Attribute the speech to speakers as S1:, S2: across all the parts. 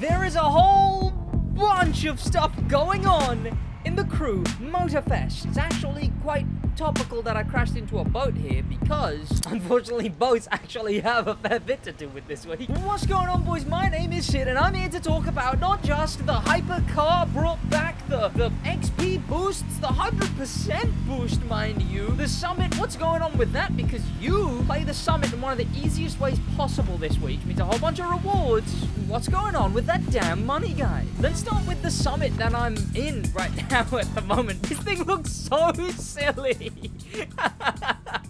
S1: there is a whole bunch of stuff going on in the Crew Motorfest. It's actually quite topical that I crashed into a boat here because, unfortunately, boats actually have a fair bit to do with this week. What's going on, boys? My name is Sid, and I'm here to talk about not just the hypercar brought back the XP boosts, the 100% boost, mind you, the summit. What's going on with that? Because you play the summit in one of the easiest ways possible this week, which means a whole bunch of rewards. What's going on with that damn money, guy? Let's start with the summit that I'm in right now at the moment. This thing looks so silly.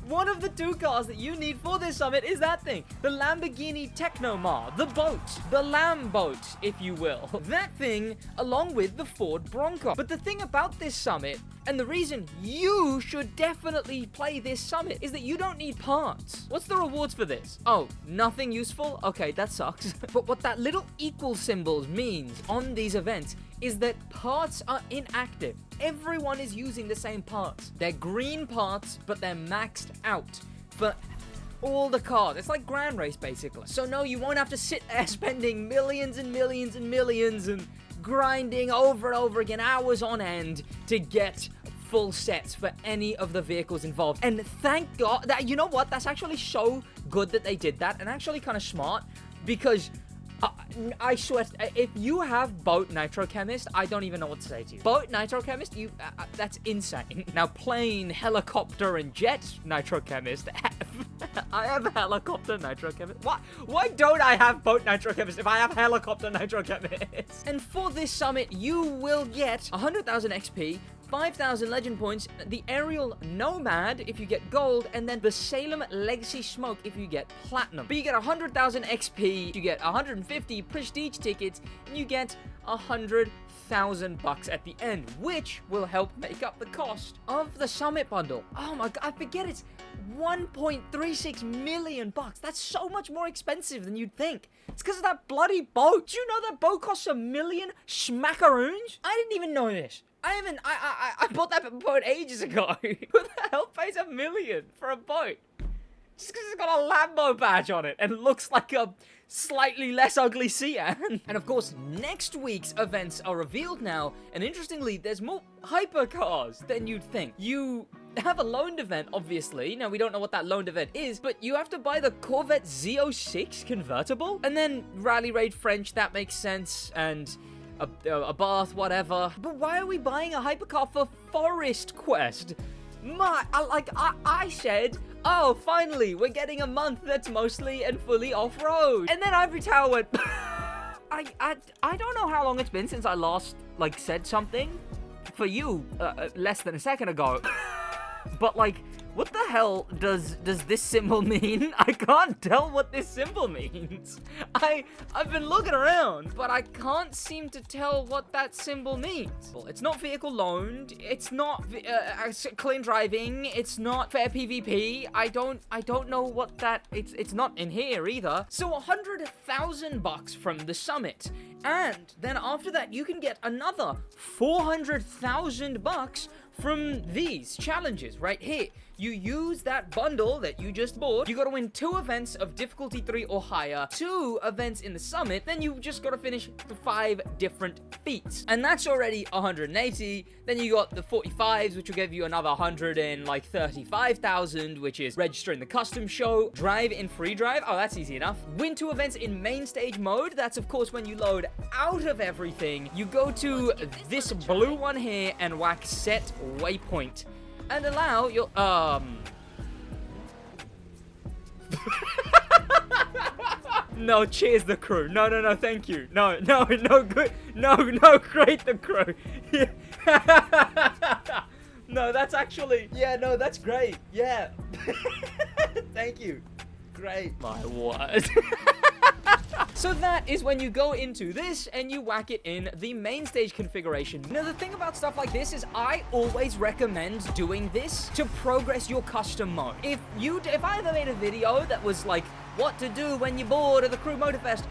S1: One of the two cars that you need for this summit is that thing, the Lamborghini Technomar, the boat, the Lamb boat, if you will. That thing, along with the Ford Bronco. But the thing about this summit, and the reason you should definitely play this summit, is that you don't need parts. What's the rewards for this? Oh, nothing useful? Okay, that sucks. But what that little equal symbols means on these events is that parts are inactive. Everyone is using the same parts. They're green parts, but they're maxed out for all the cars. It's like Grand Race, basically. So no, you won't have to sit there spending millions and millions and millions and grinding over and over again, hours on end, to get full sets for any of the vehicles involved. And thank God that, you know what, that's actually so good that they did that, and actually kind of smart, because I swear, if you have Boat Nitro Chemist, I don't even know what to say to you. Boat Nitro Chemist, that's insane. Now, plane, helicopter, and jet Nitro Chemist, I have Helicopter Nitro Chemist. Why don't I have Boat Nitro Chemist if I have Helicopter Nitro Chemist? And for this summit, you will get 100,000 XP, 5,000 legend points, the Aerial Nomad if you get gold, and then the Salem Legacy Smoke if you get platinum. But you get 100,000 XP, you get 150 prestige tickets, and you get 100,000 bucks at the end, which will help make up the cost of the summit bundle. Oh my god, I forget it's 1.36 million bucks. That's so much more expensive than you'd think. It's because of that bloody boat. Do you know that boat costs $1 million smackaroons? I didn't even know this. I bought that boat ages ago. Who the hell pays $1 million for a boat? Just because it's got a Lambo badge on it and looks like a slightly less ugly Sedan. And of course, next week's events are revealed now, and interestingly, there's more hypercars than you'd think. You have a loaned event, obviously. Now, we don't know what that loaned event is, but you have to buy the Corvette Z06 convertible, and then Rally Raid French, that makes sense, and a bath, whatever. But why are we buying a hypercar for Forest Quest? I said, oh, finally, we're getting a month that's mostly and fully off-road. And then Ivory Tower went, I don't know how long it's been since I last, said something for you less than a second ago. But, what the hell does this symbol mean? I can't tell what this symbol means. I've been looking around, but I can't seem to tell what that symbol means. Well, it's not vehicle loaned. It's not clean driving. It's not fair PvP. I don't know what that. It's not in here either. So 100,000 bucks from the summit, and then after that you can get another 400,000 bucks from these challenges right here. You use that bundle that you just bought. You got to win 2 events of difficulty 3 or higher, 2 events in the summit, then you just got to finish the 5 different feats. And that's already 180. Then you got the 45s, which will give you another 135,000, which is registering the custom show, drive in free drive. Oh, that's easy enough. Win 2 events in main stage mode. That's, of course, when you load out of everything. You go to this blue one here and whack set waypoint. And allow your, No, cheers the crew. No, thank you. No, good. No, great the crew. No, that's actually, yeah, no, that's great. Yeah. Thank you. Great. My word. So that is when you go into this and you whack it in the main stage configuration. Now, the thing about stuff like this is I always recommend doing this to progress your custom mode. If I ever made a video that was like what to do when you're bored of the Crew Motorfest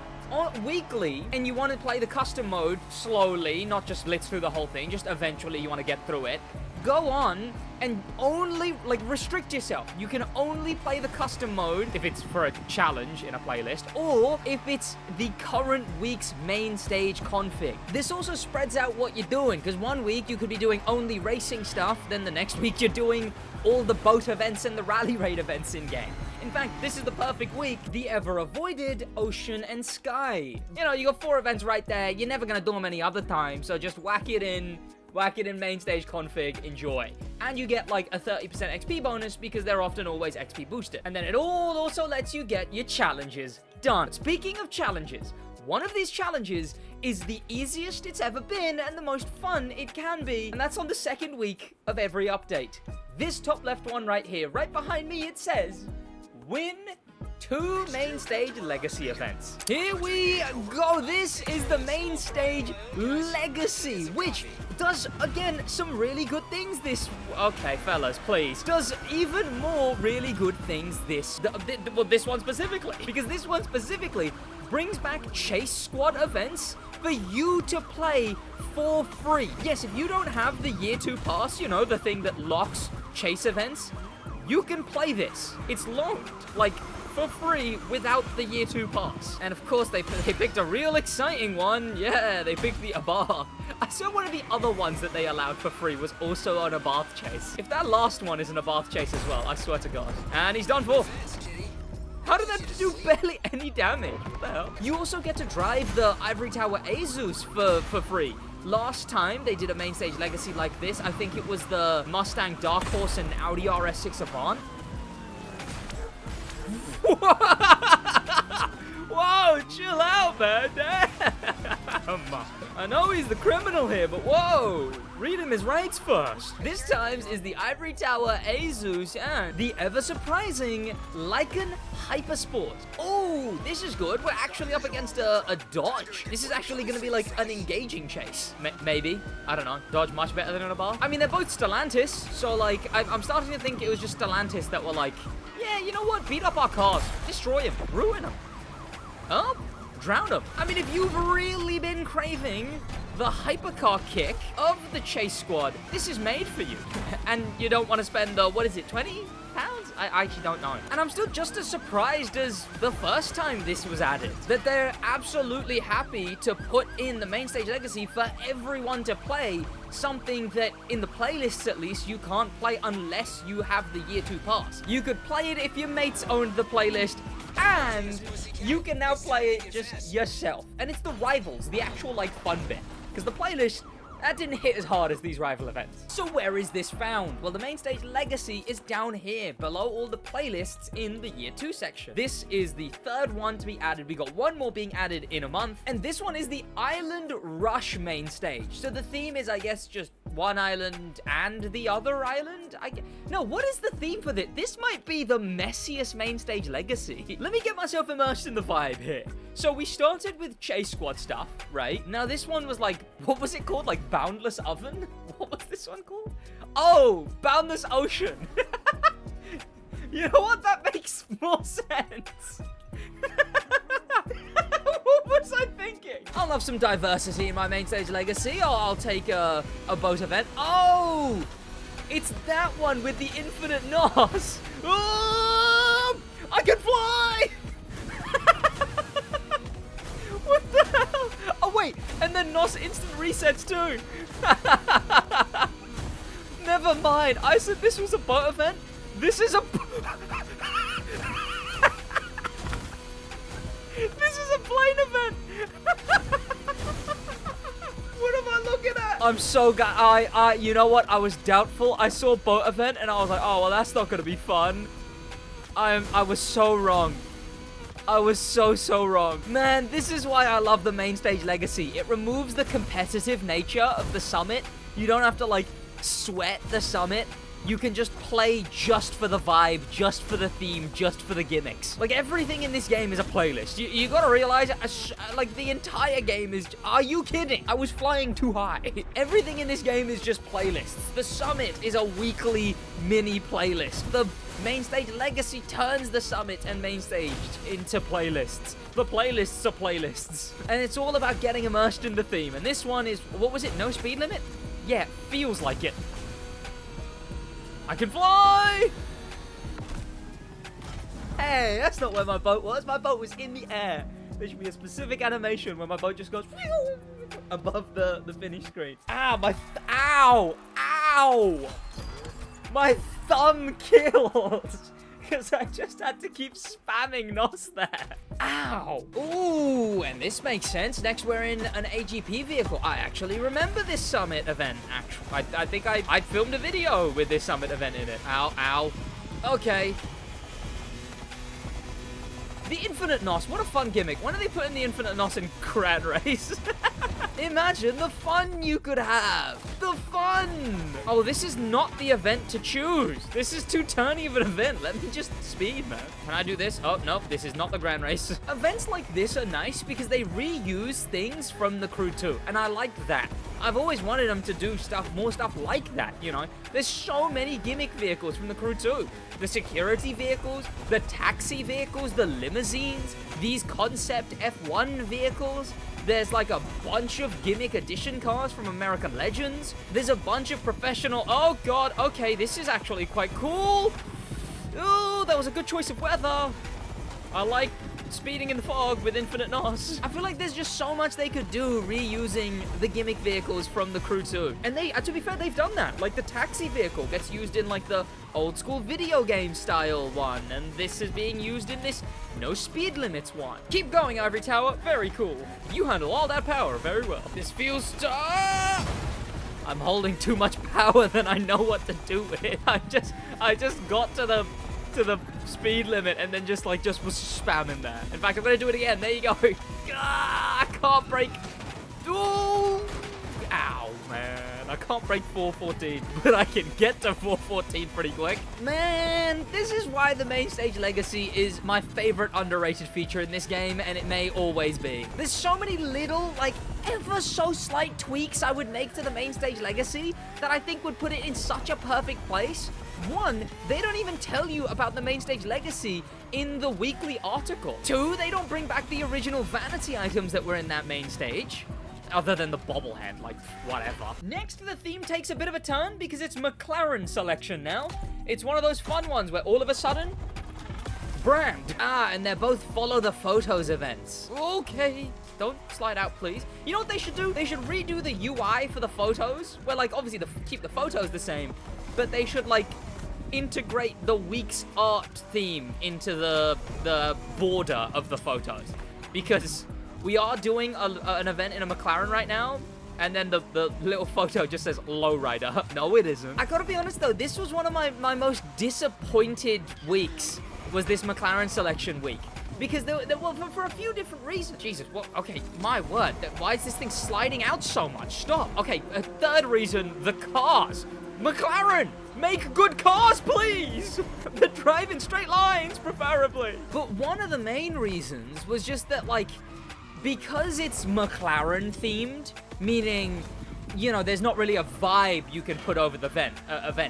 S1: weekly and you want to play the custom mode slowly, not just blitz through the whole thing, just eventually you want to get through it, go on and only, like, restrict yourself. You can only play the custom mode if it's for a challenge in a playlist, or if it's the current week's main stage config. This also spreads out what you're doing, because one week you could be doing only racing stuff, then the next week you're doing all the boat events and the rally raid events in-game. In fact, this is the perfect week. The ever-avoided Ocean and Sky. You know, you got 4 events right there. You're never gonna do them any other time, so just whack it in main stage config, enjoy. And you get like a 30% XP bonus because they're often always XP boosted. And then it all also lets you get your challenges done. Speaking of challenges, one of these challenges is the easiest it's ever been and the most fun it can be. And that's on the 2nd week of every update. This top left one right here, right behind me, it says, win 2 main stage legacy events. Here we go. This is the main stage legacy, which does, again, some really good things okay, fellas, please. Does even more really good things well, this one specifically. Because this one specifically brings back Chase Squad events for you to play for free. Yes, if you don't have the Year 2 pass, you know, the thing that locks Chase events, you can play this. It's loaned, like, for free without the Year 2 pass. And of course, they picked a real exciting one. Yeah, they picked the Abarth. I saw one of the other ones that they allowed for free was also an Abarth chase. If that last one is an Abarth chase as well, I swear to God. And he's done for. How did that do barely any damage? What the hell? You also get to drive the Ivory Tower Azus for free. Last time they did a main stage legacy like this, I think it was the Mustang Dark Horse and Audi RS6 Avant. Whoa, chill out, man. Damn. I know he's the criminal here, but whoa, read him his rights first. This time is the Ivory Tower Azus and the ever-surprising Lycan Hypersport. Oh, this is good. We're actually up against a Dodge. This is actually going to be like an engaging chase. Maybe. I don't know. Dodge much better than an Abarth. I mean, they're both Stellantis, so like, I'm starting to think it was just Stellantis that were like, yeah, you know what? Beat up our cars. Destroy them. Ruin them. Oh, drown them. I mean, if you've really been craving the hypercar kick of the Chase Squad, this is made for you. And you don't want to spend, what is it, 20 pounds? I actually don't know. And I'm still just as surprised as the first time this was added, that they're absolutely happy to put in the main stage legacy for everyone to play, something that in the playlists at least you can't play unless you have the Year 2 pass. You could play it if your mates owned the playlist, and you can now play it just yourself. And it's the rivals, the actual like fun bit, because the playlist, that didn't hit as hard as these rival events. So where is this found? Well, the main stage legacy is down here, below all the playlists in the Year 2 section. This is the 3rd one to be added. We got one more being added in a month, and this one is the Island Rush main stage. So the theme is, I guess, just one island and the other island? No, what is the theme for this? This might be the messiest main stage legacy. Let me get myself immersed in the vibe here. So we started with Chase Squad stuff, right? Now this one was like, what was it called? Like Boundless Oven? What was this one called? Oh, Boundless Ocean. You know what? That makes more sense. What was I thinking? I'll have some diversity in my main stage legacy. I'll take a boat event. Oh, it's that one with the infinite NOS. Oh, I can fly. What the hell? Oh, wait. And then NOS instant resets too. Never mind. I said this was a boat event. This is a... This is a plane event. What am I looking at? I'm so you know what? I was doubtful. I saw boat event and I was like, oh, well, that's not going to be fun. I was so wrong. I was so wrong. Man, this is why I love the main stage legacy. It removes the competitive nature of the summit. You don't have to, like, sweat the summit. You can just play just for the vibe, just for the theme, just for the gimmicks. Like, everything in this game is a playlist. You gotta realize, like, the entire game is... Are you kidding? I was flying too high. Everything in this game is just playlists. The summit is a weekly mini playlist. The main stage legacy turns the summit and main stage into playlists. The playlists are playlists. And it's all about getting immersed in the theme. And this one is... What was it? No speed limit? Yeah, feels like it. I can fly! Hey, that's not where my boat was. My boat was in the air. There should be a specific animation where my boat just goes above the finish screen. Ow, ow! Ow! My thumb kills! Because I just had to keep spamming NOS there. Ow! Ooh, and this makes sense. Next, we're in an AGP vehicle. I actually remember this summit event. Actually, I think I filmed a video with this summit event in it. Ow, ow. Okay. The infinite NOS, what a fun gimmick. When are they putting the infinite NOS in Grand Race? Imagine the fun you could have. The fun. Oh, this is not the event to choose. This is too turny of an event. Let me just speed, man. Can I do this? Oh, no, this is not the Grand Race. Events like this are nice because they reuse things from the Crew 2, and I like that. I've always wanted them to do more stuff like that, you know? There's so many gimmick vehicles from the Crew 2. The security vehicles, the taxi vehicles, the limousines, these concept F1 vehicles. There's like a bunch of gimmick edition cars from American Legends. There's a bunch of professional... Oh, God. Okay, this is actually quite cool. Ooh, that was a good choice of weather. I like speeding in the fog with infinite NOS. I feel like there's just so much they could do reusing the gimmick vehicles from the Crew 2. And they, to be fair, they've done that. Like the taxi vehicle gets used in like the old school video game style one. And this is being used in this no speed limits one. Keep going, Ivory Tower. Very cool. You handle all that power very well. This feels... I'm holding too much power than I know what to do with it. I just got to the speed limit and then just was spamming that. In fact, I'm gonna do it again. There you go. I can't break. Ooh. Ow, man. I can't break 414, but I can get to 414 pretty quick. Man, this is why the main stage legacy is my favorite underrated feature in this game, and it may always be. There's so many little, ever so slight tweaks I would make to the main stage legacy that I think would put it in such a perfect place. One, they don't even tell you about the main stage legacy in the weekly article. Two, they don't bring back the original vanity items that were in that main stage. Other than the bobblehead, whatever. Next, the theme takes a bit of a turn because it's McLaren selection now. It's one of those fun ones where all of a sudden, brand. And they're both follow the photos events. Okay. Don't slide out, please. You know what they should do? They should redo the UI for the photos. Where, obviously, keep the photos the same. But they should, integrate the week's art theme into the border of the photos. Because we are doing an event in a McLaren right now. And then the little photo just says lowrider. No, it isn't. I gotta be honest, though. This was one of my most disappointed weeks. Was this McLaren selection week. Because for a few different reasons. Jesus, what? Okay, my word. Why is this thing sliding out so much? Stop. Okay, a third reason, the cars. McLaren, make good cars, please. That drive in straight lines, preferably. But one of the main reasons was just that, because it's McLaren themed, meaning... there's not really a vibe you can put over the event.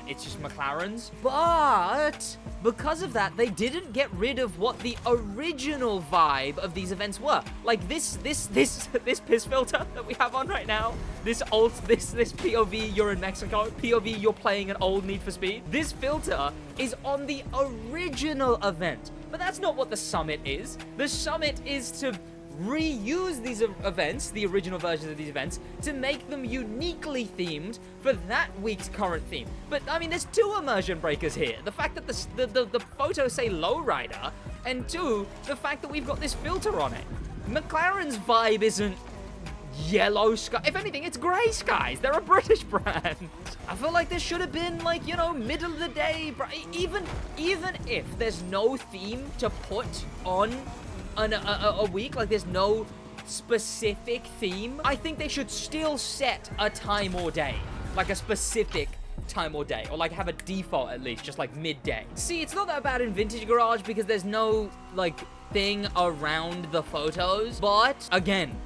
S1: It's just McLaren's. But because of that, they didn't get rid of what the original vibe of these events were. Like this piss filter that we have on right now. This POV you're in Mexico. POV you're playing an old Need for Speed. This filter is on the original event. But that's not what the summit is. The summit is to reuse these events, the original versions of these events, to make them uniquely themed for that week's current theme. But, I mean, there's two immersion breakers here. The fact that the photos say lowrider, and two, the fact that we've got this filter on it. McLaren's vibe isn't yellow sky. If anything, it's grey skies. They're a British brand. I feel like there should have been, middle of the day, even if there's no theme to put on a week, there's no specific theme, I think they should still set a time or day, a specific time or day, or have a default at least, just midday. See, it's not that bad in Vintage Garage because there's no thing around the photos, but again,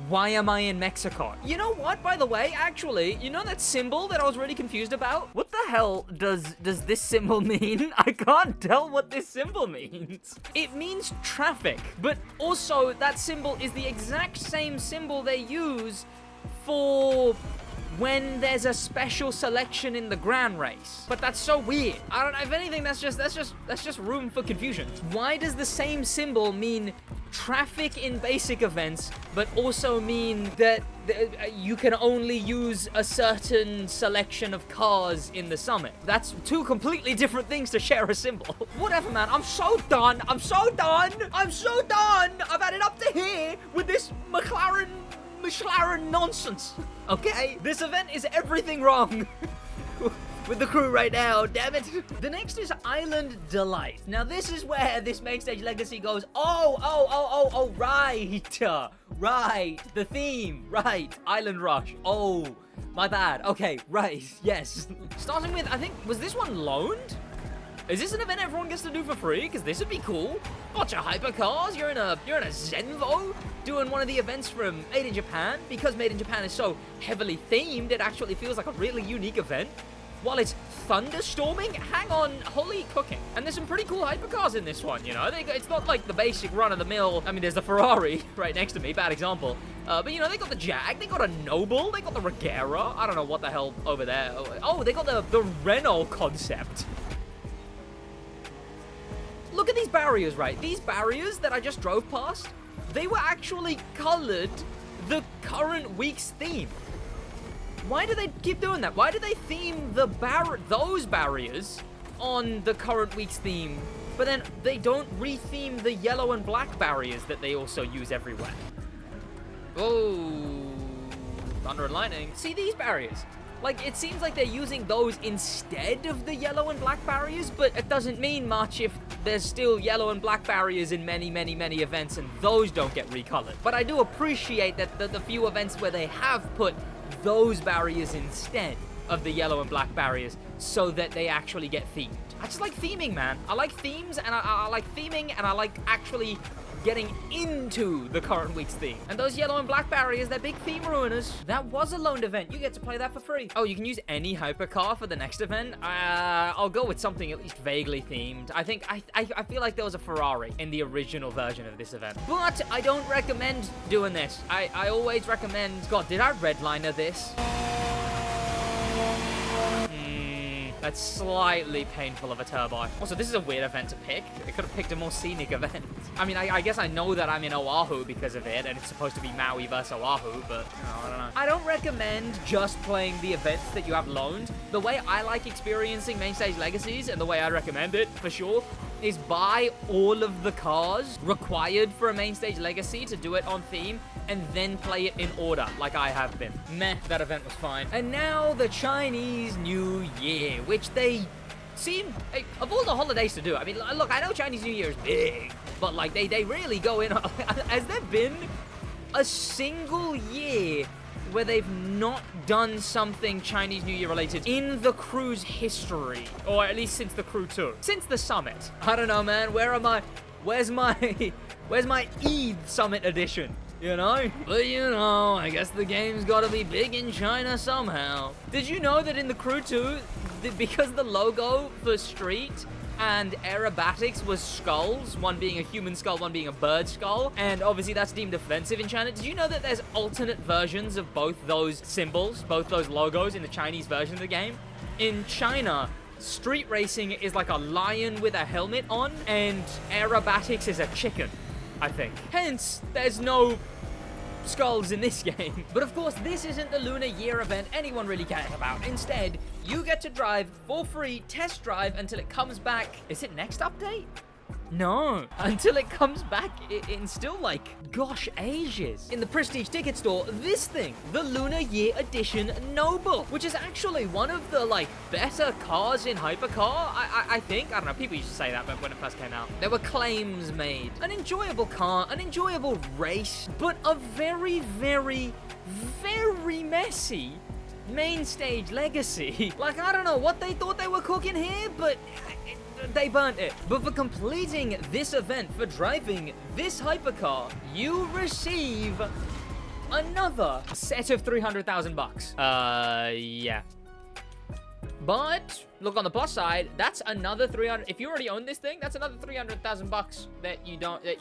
S1: why am I in Mexico? You know what, by the way, actually, you know that symbol that I was really confused about? What the hell does this symbol mean? I can't tell what this symbol means. It means traffic, but also that symbol is the exact same symbol they use for when there's a special selection in the grand race. But that's so weird. I don't know, if anything, that's just room for confusion. Why does the same symbol mean traffic in basic events, but also mean that you can only use a certain selection of cars in the summit? That's two completely different things to share a symbol. Whatever, man. I'm so done. I'm so done. I'm so done. I've had it up to here with this McLaren nonsense. Okay? This event is everything wrong with the crew right now, damn it. The next is Island Delight. Now this is where this main stage legacy goes, oh, right, the theme, right, Island Rush, oh, my bad, okay, right, yes. Starting with, I think, was this one loaned? Is this an event everyone gets to do for free? Because this would be cool. Bunch of hypercars. You're in a Zenvo doing one of the events from Made in Japan. Because Made in Japan is so heavily themed, it actually feels like a really unique event. While it's thunderstorming, hang on, holy cooking. And there's some pretty cool hypercars in this one, you know? It's not like the basic run-of-the-mill. I mean, there's the Ferrari right next to me, bad example. But, you know, they got the Jag, they got a Noble, they got the Regera. I don't know what the hell over there. Oh, they got the Renault concept. Look at these barriers, right? These barriers that I just drove past, they were actually colored the current week's theme. Why do they keep doing that? Why do they theme those barriers on the current week's theme, but then they don't re-theme the yellow and black barriers that they also use everywhere? Oh, thunder and lightning. See these barriers? Like, it seems like they're using those instead of the yellow and black barriers, but it doesn't mean much if there's still yellow and black barriers in many events and those don't get recolored. But I do appreciate that the few events where they have put those barriers instead of the yellow and black barriers so that they actually get themed. I just like theming, man. I like themes, and I like theming, and I like actually getting into the current week's theme. And those yellow and black barriers, they're big theme ruiners. That was a loaned event. You get to play that for free. Oh, you can use any hypercar for the next event? I'll go with something at least vaguely themed. I feel like there was a Ferrari in the original version of this event. But I don't recommend doing this. I always recommend... God, did I redliner this? That's slightly painful of a turbo. Also, this is a weird event to pick. I could have picked a more scenic event. I mean, I guess I know that I'm in Oahu because of it, and it's supposed to be Maui versus Oahu, but, you know, I don't know. I don't recommend just playing the events that you have loaned. The way I like experiencing Main Stage Legacies, and the way I recommend it, for sure, is buy all of the cars required for a Main Stage Legacy to do it on theme, and then play it in order, like I have been. Meh, that event was fine. And now the Chinese New Year, which they seem, of all the holidays to do, I mean, look, I know Chinese New Year is big, but like, they really go in. Has there been a single year where they've not done something Chinese New Year related in the crew's history? Or at least since the crew tour, since the summit? I don't know, man. Where's my Eid Summit edition? You know? But you know, I guess the game's gotta be big in China somehow. Did you know that in the Crew 2, because the logo for Street and aerobatics was skulls, one being a human skull, one being a bird skull, and obviously that's deemed offensive in China, did you know that there's alternate versions of both those symbols, both those logos in the Chinese version of the game? In China, street racing is like a lion with a helmet on, and aerobatics is a chicken, I think. Hence, there's no skulls in this game. But of course, this isn't the Lunar Year event anyone really cares about. Instead, you get to drive for free, test drive until it comes back. Is it next update? No, until it comes back in still like, gosh, ages. In the Prestige ticket store, this thing, the Lunar Year Edition Noble, which is actually one of the like better cars in Hypercar, I think. I don't know, people used to say that when it first came out. There were claims made. An enjoyable car, an enjoyable race, but a very, very, very messy Main Stage Legacy. Like, I don't know what they thought they were cooking here, but they burnt it. But for completing this event, for driving this hypercar, you receive another set of 300,000 bucks. Yeah. But look, on the plus side, that's another 300. If you already own this thing, that's another 300,000 bucks that you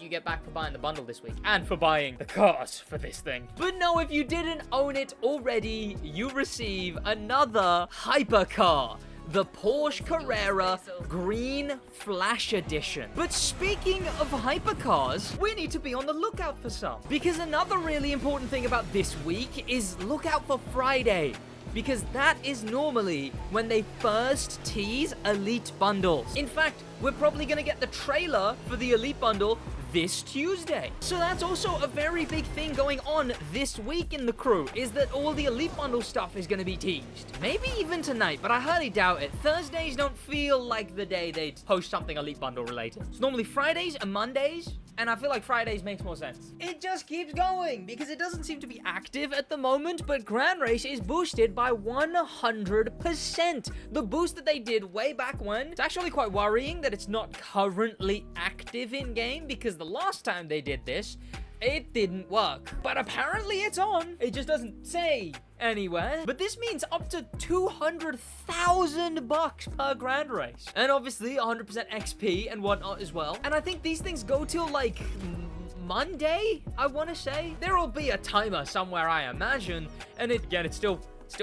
S1: get back for buying the bundle this week and for buying the cars for this thing. But no, if you didn't own it already, you receive another hypercar. The Porsche Carrera Green Flash Edition. But speaking of hypercars, we need to be on the lookout for some. Because another really important thing about this week is look out for Friday. Because that is normally when they first tease Elite bundles. In fact, we're probably gonna get the trailer for the Elite bundle this Tuesday. So that's also a very big thing going on this week in the crew, is that all the Elite bundle stuff is going to be teased. Maybe even tonight, but I highly doubt it. Thursdays don't feel like the day they'd post something Elite bundle related. It's normally Fridays and Mondays, and I feel like Fridays makes more sense. It just keeps going, because it doesn't seem to be active at the moment, but Grand Race is boosted by 100%. The boost that they did way back when, it's actually quite worrying that it's not currently active in-game, because the last time they did this, it didn't work. But apparently it's on. It just doesn't say anywhere. But this means up to 200,000 bucks per Grand Race. And obviously 100% XP and whatnot as well. And I think these things go till like Monday, I want to say. There will be a timer somewhere, I imagine. And again, it's still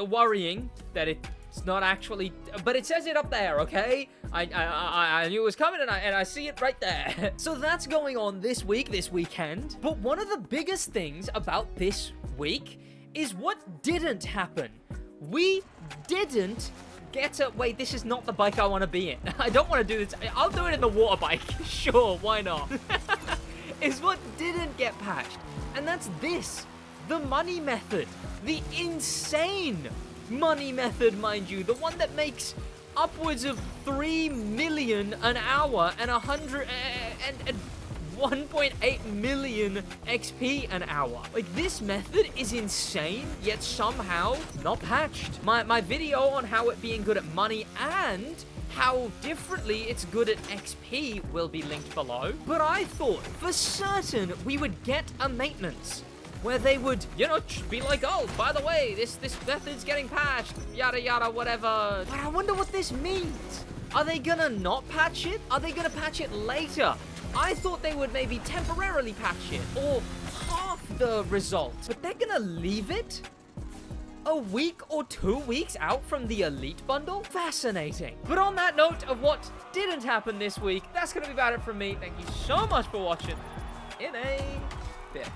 S1: worrying that it's not actually, but it says it up there, okay? I knew it was coming, and I see it right there. So that's going on this week, this weekend. But one of the biggest things about this week is what didn't happen. We didn't get to, wait, this is not the bike I want to be in. I don't want to do this. I'll do it in the water bike. Sure, why not? Is what didn't get patched. And that's this, the money method. The insane money method, mind you, the one that makes upwards of 3 million an hour and 1.8 million XP an hour. Like, this method is insane, yet somehow not patched. My video on how it being good at money and how differently it's good at XP will be linked below. But I thought for certain we would get a maintenance where they would, you know, be like, oh, by the way, this method's getting patched, yada yada, whatever. But I wonder what this means. Are they gonna not patch it? Are they gonna patch it later? I thought they would maybe temporarily patch it, or half the results. But they're gonna leave it a week or 2 weeks out from the Elite bundle? Fascinating. But on that note of what didn't happen this week, that's gonna be about it from me. Thank you so much for watching. In a bit.